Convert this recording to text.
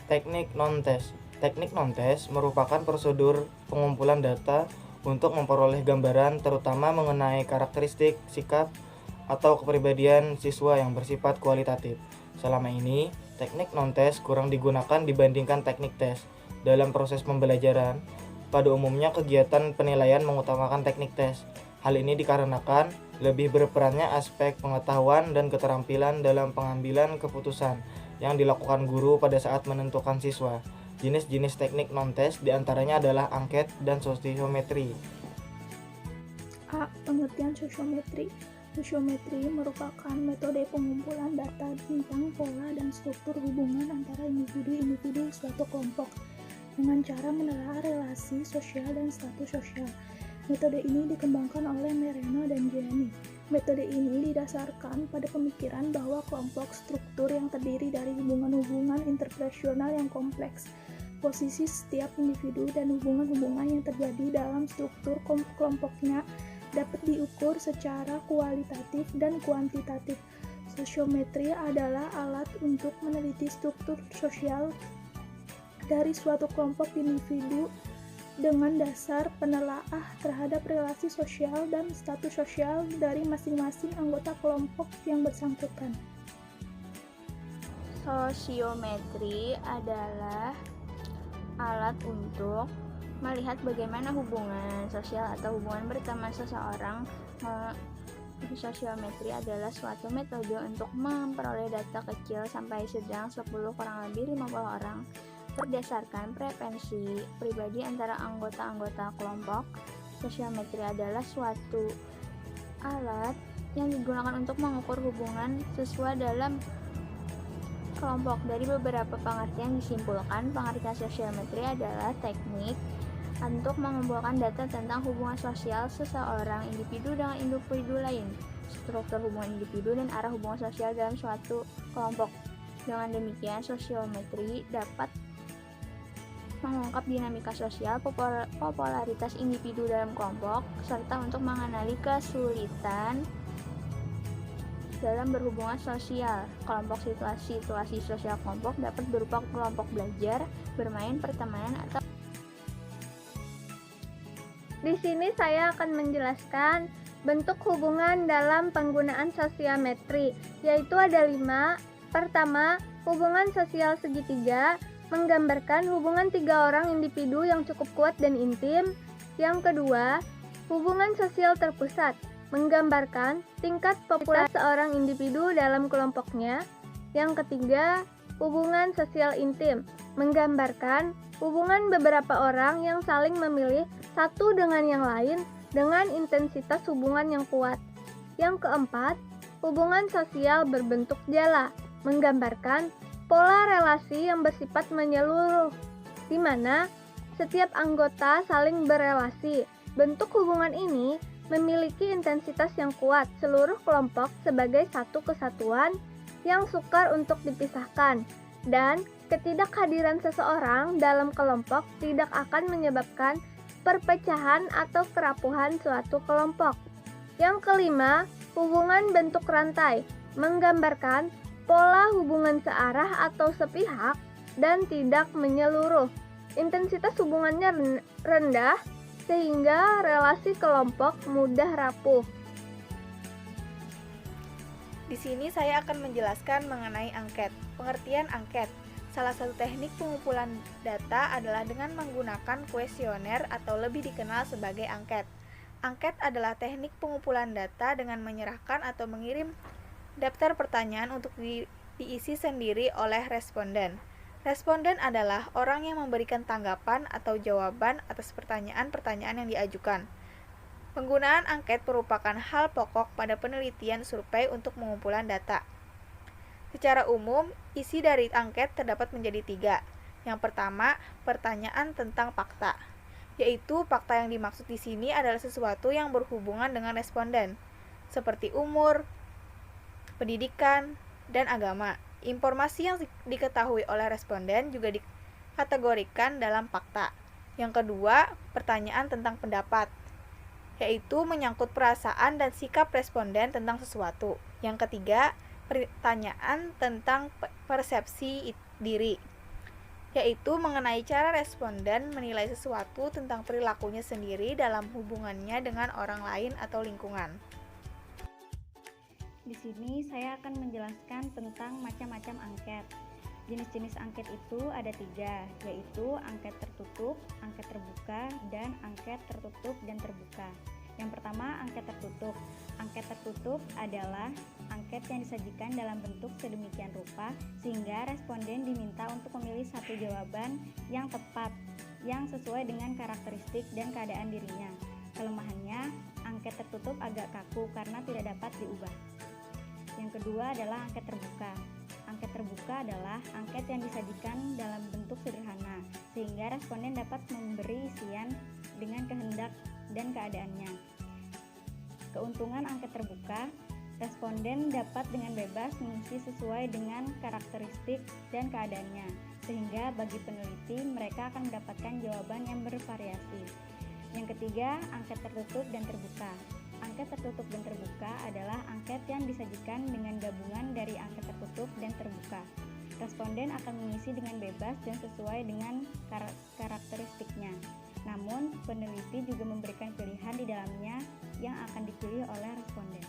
Teknik non-tes. Teknik non-tes merupakan prosedur pengumpulan data untuk memperoleh gambaran terutama mengenai karakteristik, sikap, atau kepribadian siswa yang bersifat kualitatif. Selama ini, teknik non-tes kurang digunakan dibandingkan teknik tes. Dalam proses pembelajaran, pada umumnya kegiatan penilaian mengutamakan teknik tes. Hal ini dikarenakan lebih berperannya aspek pengetahuan dan keterampilan dalam pengambilan keputusan yang dilakukan guru pada saat menentukan siswa. Jenis-jenis teknik non-tes diantaranya adalah angket dan sosiometri. A. Pengertian sosiometri. Sosiometri merupakan metode pengumpulan data tentang pola dan struktur hubungan antara individu-individu suatu kelompok dengan cara menelaah relasi sosial dan status sosial. Metode ini dikembangkan oleh Mereno dan Gianni. Metode ini didasarkan pada pemikiran bahwa kelompok struktur yang terdiri dari hubungan-hubungan interpersonal yang kompleks, posisi setiap individu, dan hubungan-hubungan yang terjadi dalam struktur kelompoknya dapat diukur secara kualitatif dan kuantitatif. Sosiometri adalah alat untuk meneliti struktur sosial dari suatu kelompok individu dengan dasar penelaah terhadap relasi sosial dan status sosial dari masing-masing anggota kelompok yang bersangkutan. Sosiometri adalah alat untuk melihat bagaimana hubungan sosial atau hubungan berteman seseorang. Sosiometri adalah suatu metode untuk memperoleh data kecil sampai sedang 10 kurang lebih 50 orang berdasarkan preferensi pribadi antara anggota-anggota kelompok. Sosiometri adalah suatu alat yang digunakan untuk mengukur hubungan siswa dalam kelompok. Dari beberapa pengertian disimpulkan, pengertian sosiometri adalah teknik untuk mengumpulkan data tentang hubungan sosial seseorang individu dengan individu lain, struktur hubungan individu dan arah hubungan sosial dalam suatu kelompok. Dengan demikian, sosiometri dapat mengungkap dinamika sosial, popularitas individu dalam kelompok, serta untuk mengenali kesulitan dalam berhubungan sosial kelompok. Situasi sosial kelompok dapat berupa kelompok belajar, bermain, pertemanan, atau. Di sini saya akan menjelaskan bentuk hubungan dalam penggunaan sosiometri, yaitu ada 5. Pertama, hubungan sosial segitiga menggambarkan hubungan 3 orang individu yang cukup kuat dan intim. Yang kedua, hubungan sosial terpusat menggambarkan tingkat popularitas seorang individu dalam kelompoknya. Yang ketiga, hubungan sosial intim menggambarkan hubungan beberapa orang yang saling memilih satu dengan yang lain dengan intensitas hubungan yang kuat. Yang keempat, hubungan sosial berbentuk jala menggambarkan pola relasi yang bersifat menyeluruh, di mana setiap anggota saling berelasi. Bentuk hubungan ini memiliki intensitas yang kuat. Seluruh kelompok sebagai satu kesatuan yang sukar untuk dipisahkan, dan ketidakhadiran seseorang dalam kelompok tidak akan menyebabkan perpecahan atau kerapuhan suatu kelompok. Yang kelima, hubungan bentuk rantai menggambarkan pola hubungan searah atau sepihak dan tidak menyeluruh. Intensitas hubungannya rendah sehingga relasi kelompok mudah rapuh. Di sini saya akan menjelaskan mengenai angket. Pengertian angket. Salah satu teknik pengumpulan data adalah dengan menggunakan kuesioner atau lebih dikenal sebagai angket. Angket adalah teknik pengumpulan data dengan menyerahkan atau mengirim daftar pertanyaan untuk diisi sendiri oleh responden. Responden adalah orang yang memberikan tanggapan atau jawaban atas pertanyaan-pertanyaan yang diajukan. Penggunaan angket merupakan hal pokok pada penelitian survei untuk pengumpulan data. Secara umum, isi dari angket terdapat menjadi 3. Yang pertama, pertanyaan tentang fakta, yaitu fakta yang dimaksud di sini adalah sesuatu yang berhubungan dengan responden, seperti umur, pendidikan, dan agama. Informasi yang diketahui oleh responden juga dikategorikan dalam fakta. Yang kedua, pertanyaan tentang pendapat, yaitu menyangkut perasaan dan sikap responden tentang sesuatu. Yang ketiga, pertanyaan tentang persepsi diri, yaitu mengenai cara responden menilai sesuatu tentang perilakunya sendiri dalam hubungannya dengan orang lain atau lingkungan. Di sini saya akan menjelaskan tentang macam-macam angket. Jenis-jenis angket itu ada 3, yaitu angket tertutup, angket terbuka, dan angket tertutup dan terbuka. Yang pertama, angket tertutup. Angket tertutup adalah angket yang disajikan dalam bentuk sedemikian rupa sehingga responden diminta untuk memilih satu jawaban yang tepat, yang sesuai dengan karakteristik dan keadaan dirinya. Kelemahannya, angket tertutup agak kaku karena tidak dapat diubah. Yang kedua adalah angket terbuka. Angket terbuka adalah angket yang disajikan dalam bentuk sederhana, sehingga responden dapat memberi isian dengan kehendak dan keadaannya. Keuntungan angket terbuka, responden dapat dengan bebas mengisi sesuai dengan karakteristik dan keadaannya, sehingga bagi peneliti mereka akan mendapatkan jawaban yang bervariasi. Yang ketiga, angket tertutup dan terbuka. Angket tertutup dan terbuka adalah angket yang disajikan dengan gabungan dari angket tertutup dan terbuka. Responden akan mengisi dengan bebas dan sesuai dengan karakteristiknya. Namun, peneliti juga memberikan pilihan di dalamnya yang akan dipilih oleh responden.